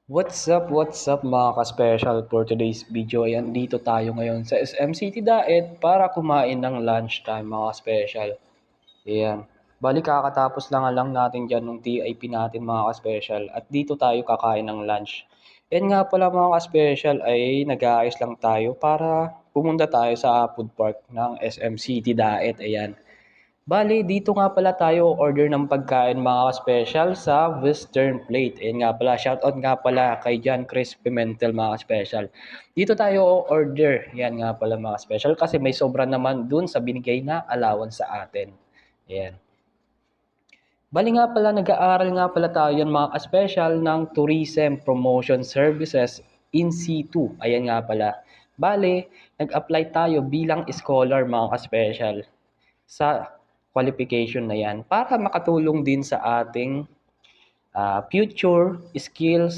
What's up mga ka-special for today's video. Ayan, dito tayo ngayon sa SM City Daet para kumain ng lunchtime mga ka-special. Ayan. Bali kakatapos lang natin dyan ng TIP natin mga ka-special at dito tayo kakain ng lunch. Yan nga pala mga ka-special ay nag-aayos lang tayo para pumunta tayo sa food park ng SM City Daet. Ayan. Bali, dito nga pala tayo order ng pagkain mga special sa Western Plate. Ayan nga pala, shoutout nga pala kay John Chris Pimentel mga special. Dito tayo order, yan nga pala mga special kasi may sobra naman dun sa binigay na allowance sa atin. Ayan. Bali nga pala, nag-aaral nga pala tayo yan mga special ng Tourism Promotion Services in C2. Ayan nga pala. Bali, nag-apply tayo bilang scholar mga special sa qualification na yan para makatulong din sa ating future skills